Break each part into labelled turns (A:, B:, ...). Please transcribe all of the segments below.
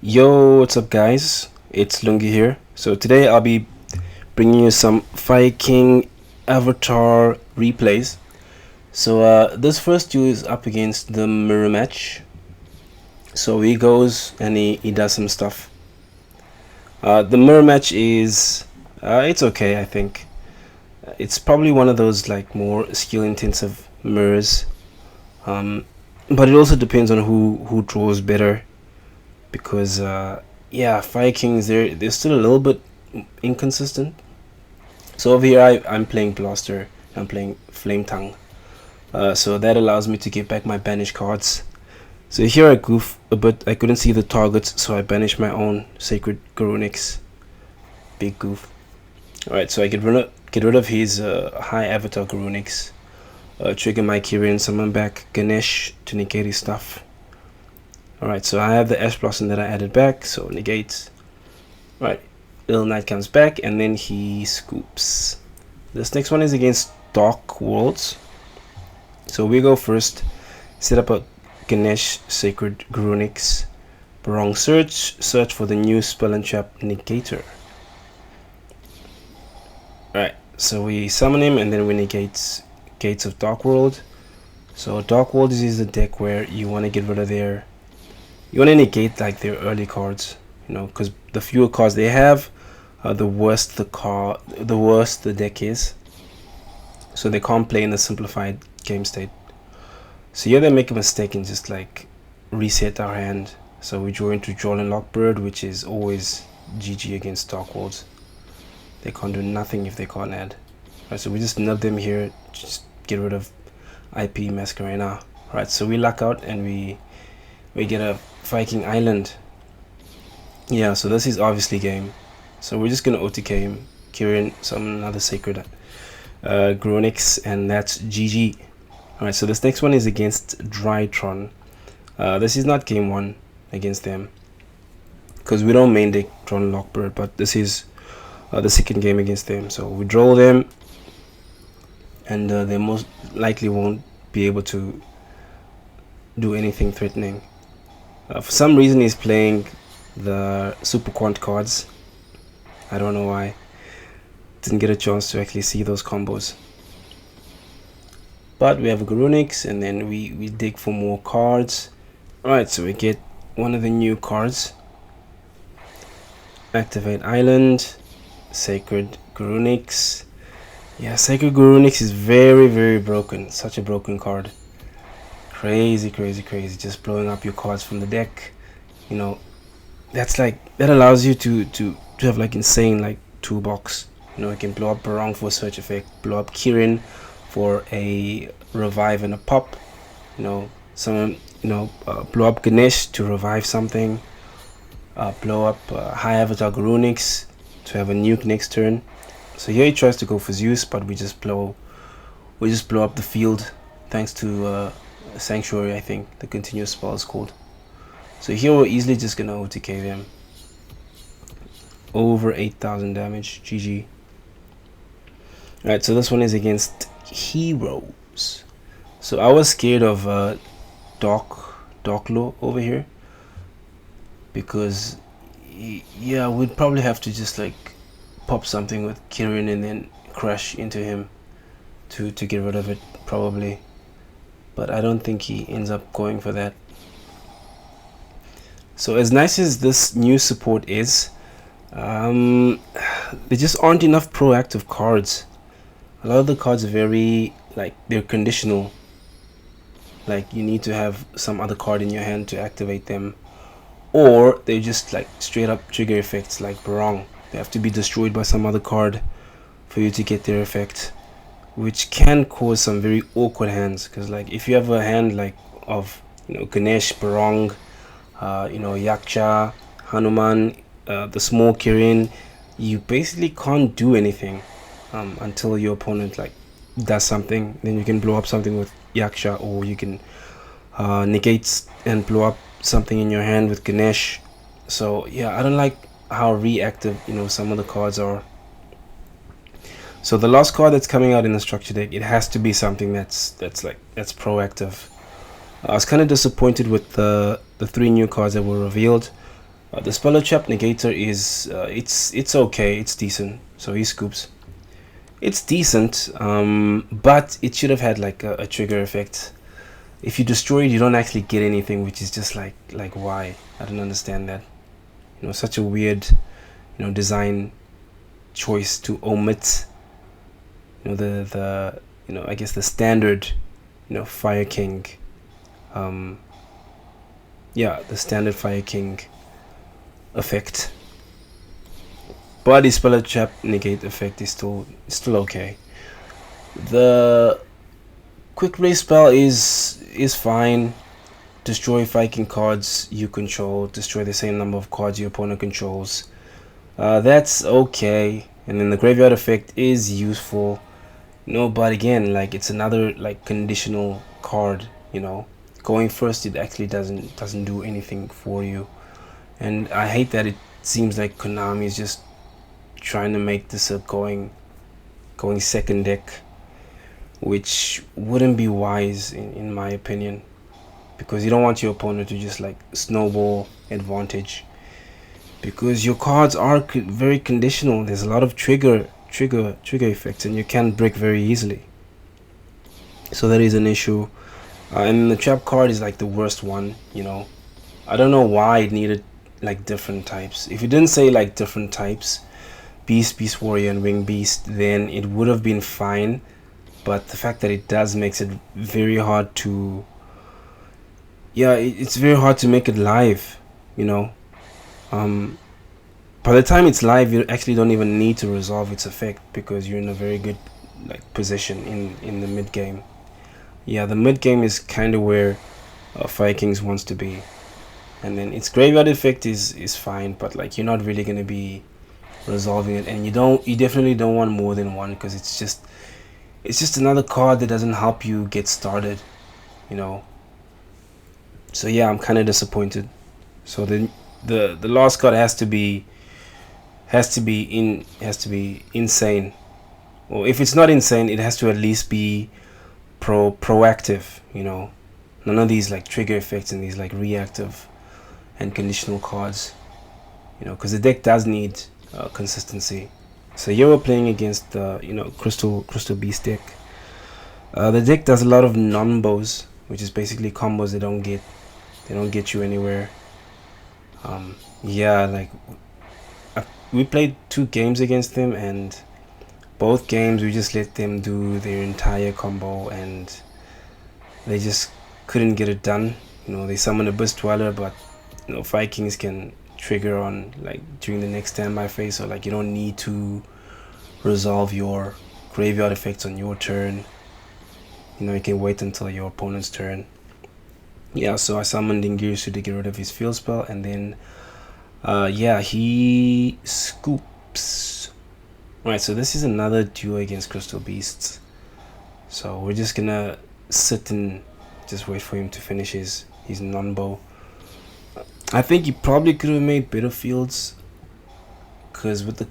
A: Yo, what's up, guys? It's Lungi here. So today I'll be bringing you some Viking Avatar replays. So this first duel is up against the mirror match. So he goes and he does some stuff. The mirror match is it's okay, I think. It's probably one of those like more skill intensive mirrors. But it also depends on who draws better, because yeah, Vikings they're still a little bit inconsistent. So over here I'm playing Blaster, I'm playing Flame Tongue, so that allows me to get back my banish cards. So here I goof a bit, I couldn't see the targets, so I banished my own Sacred Garunix. Big goof. Alright, so I get rid of his high avatar Garunix, trigger my Kirin, summon back Ganesh to negate his stuff. Alright, so I have the Ash Blossom that I added back, so negates. Right, Little Knight comes back and then he scoops. This next one is against Dark Worlds. So we go first, set up a Ganesh Sacred Garunix, Barong search for the new Spell and Trap Negator. Alright, so we summon him and then we negate Gates of Dark World. So Dark World is the deck where you want to get rid of their, you want to negate like their early cards, you know, because the fewer cards they have, the worse the deck is. So they can't play in the simplified game state. So here they make a mistake and just like reset our hand. So we draw into Joel and Lockbird, which is always GG against Dark Worlds. They can't do nothing if they can't add. Right, so we just nub them here, just get rid of IP Masquerena. Right, so we luck out and we get a Viking Island. Yeah, so this is obviously game. So we're just gonna OTK him, Kirin, summon another Sacred Gronix, and that's GG. Alright, so this next one is against Drytron. This is not game 1 against them, because we don't main deck Tron Lockbird, but this is the second game against them. So we draw them, and they most likely won't be able to do anything threatening. For some reason he's playing the Super Quant cards. I don't know why. Didn't get a chance to actually see those combos. But we have a Garunix and then we dig for more cards. Alright, so we get one of the new cards. Activate Island, Sacred Garunix. Yeah, Sacred Garunix is very broken. Such a broken card. Crazy, just blowing up your cards from the deck. You know, that's like, that allows you to have like insane like toolbox. You know, you can blow up Barong for a search effect, blow up Kirin for a revive and a pop. You know, blow up Ganesh to revive something. Blow up High Avatar Garunix to have a nuke next turn. So here he tries to go for Zeus, but we just blow up the field thanks to Sanctuary, I think the continuous spell is called. So here we're easily just gonna OTK them. Over 8,000 damage, GG. Alright, so this one is against Heroes. So I was scared of Darklo over here, because yeah, we'd probably have to just like pop something with Kirin and then crash into him to get rid of it probably. But I don't think he ends up going for that. So as nice as this new support is, there just aren't enough proactive cards. A lot of the cards are very like, they're conditional. Like you need to have some other card in your hand to activate them, or they're just like straight up trigger effects like Barong. They have to be destroyed by some other card for you to get their effect, which can cause some very awkward hands. Because like if you have a hand like of, you know, Ganesh, Barong, you know, Yaksha, Hanuman, the small Kirin, you basically can't do anything until your opponent like does something. Then you can blow up something with Yaksha, or you can negate and blow up something in your hand with Ganesh. So yeah, I don't like how reactive, you know, some of the cards are. So the last card that's coming out in the structure deck, it has to be something that's proactive. I was kind of disappointed with the 3 new cards that were revealed. The Speller Trap Negator is it's okay, it's decent. So he scoops. It's decent, but it should have had like a trigger effect. If you destroy it, you don't actually get anything, which is just like why? I don't understand that. Such a weird design choice to omit the I guess the standard Fire King, yeah, the standard Fire King effect. But the Speller Trap Negate effect is still okay. The Quick Ray spell is fine. Destroy Viking cards you control. Destroy the same number of cards your opponent controls. That's okay. And then the Graveyard effect is useful. But again, like, it's another like conditional card. Going first, it actually doesn't do anything for you. And I hate that it seems like Konami is just trying to make this a going second deck, which wouldn't be wise in my opinion, because you don't want your opponent to just like snowball advantage, because your cards are very conditional. There's a lot of trigger effects, and you can break very easily. So that is an issue. And the trap card is like the worst one. I don't know why it needed like different types. If you didn't say like different types, Beast Warrior, and Wing Beast, then it would have been fine. But the fact that it does makes it very hard to, yeah, it's very hard to make it live. By the time it's live, you actually don't even need to resolve its effect, because you're in a very good like position in the mid game. Yeah, the mid game is kind of where Fire Kings wants to be, and then its graveyard effect is fine, but like you're not really gonna be resolving it, and you definitely don't want more than one, because it's just another card that doesn't help you get started. So yeah, I'm kind of disappointed. So the last card has to be insane, or if it's not insane, it has to at least be proactive. None of these like trigger effects and these like reactive and conditional cards, because the deck does need consistency. So here we're playing against the Crystal Beast deck. The deck does a lot of numbos, which is basically combos that don't get you anywhere. Yeah, like we played 2 games against them, and both games we just let them do their entire combo, and they just couldn't get it done. They summoned Abyss Dweller, but Vikings can trigger on like during the next standby phase, so like you don't need to resolve your graveyard effects on your turn. You can wait until your opponent's turn. Yeah, so I summoned Ingirsu to get rid of his field spell, and then yeah, he scoops. Right, so this is another duel against Crystal Beasts. So we're just gonna sit and just wait for him to finish his non-bow. I think he probably could have made better fields, because with the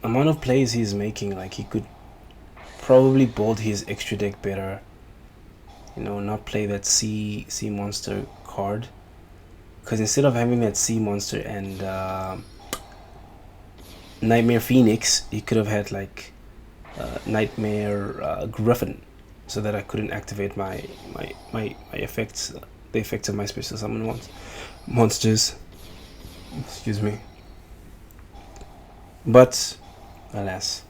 A: amount of plays he's making, like, he could probably build his extra deck better. Not play that sea monster card, because instead of having that sea monster and Nightmare Phoenix, he could have had like Nightmare Griffin, so that I couldn't activate my effects, the effects of my special summon monsters. Excuse me. But alas,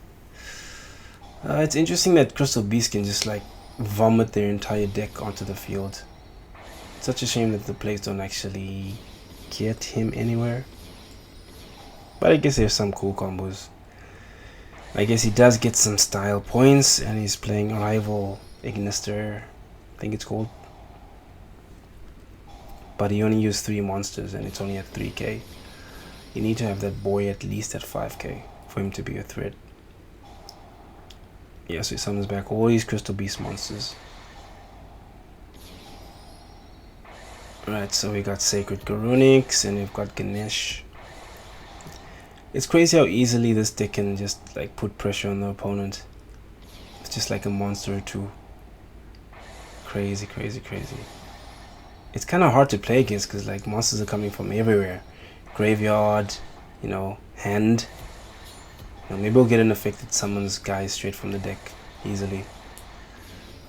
A: it's interesting that Crystal Beast can just like vomit their entire deck onto the field. It's such a shame that the plays don't actually get him anywhere. But I guess there's some cool combos. I guess he does get some style points, and he's playing Rival Ignister, I think it's called. But he only used 3 monsters, and it's only at 3k. You need to have that boy at least at 5k for him to be a threat. Yeah, so he summons back all these Crystal Beast monsters. Right, so we got Sacred Garunix, and we've got Ganesh. It's crazy how easily this deck can just like put pressure on the opponent. It's just like a monster or 2. Crazy, crazy, crazy. It's kind of hard to play against, because like monsters are coming from everywhere. graveyard, you know, hand. You know, maybe we'll get an effect that summons guys straight from the deck easily.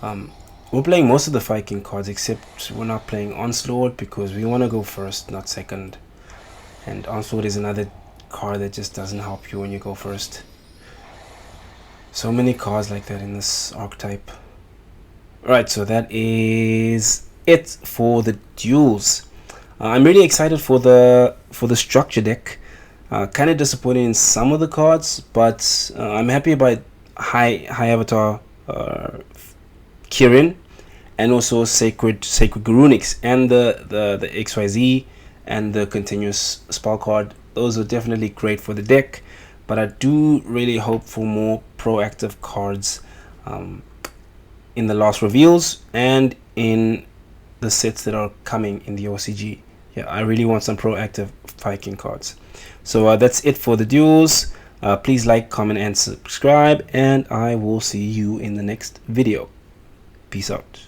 A: We're playing most of the Viking cards, except we're not playing Onslaught because we want to go first, not second. And Onslaught is another card that just doesn't help you when you go first. So many cards like that in this archetype. Alright, so that is it for the duels. I'm really excited for the structure deck. Kind of disappointed in some of the cards, but I'm happy about high avatar Kirin, and also sacred Garunix, and the XYZ and the continuous spell card. Those are definitely great for the deck, but I do really hope for more proactive cards in the last reveals and in the sets that are coming in the OCG. Yeah, I really want some proactive Viking cards. So that's it for the duels. Please like, comment, and subscribe, and I will see you in the next video. Peace out.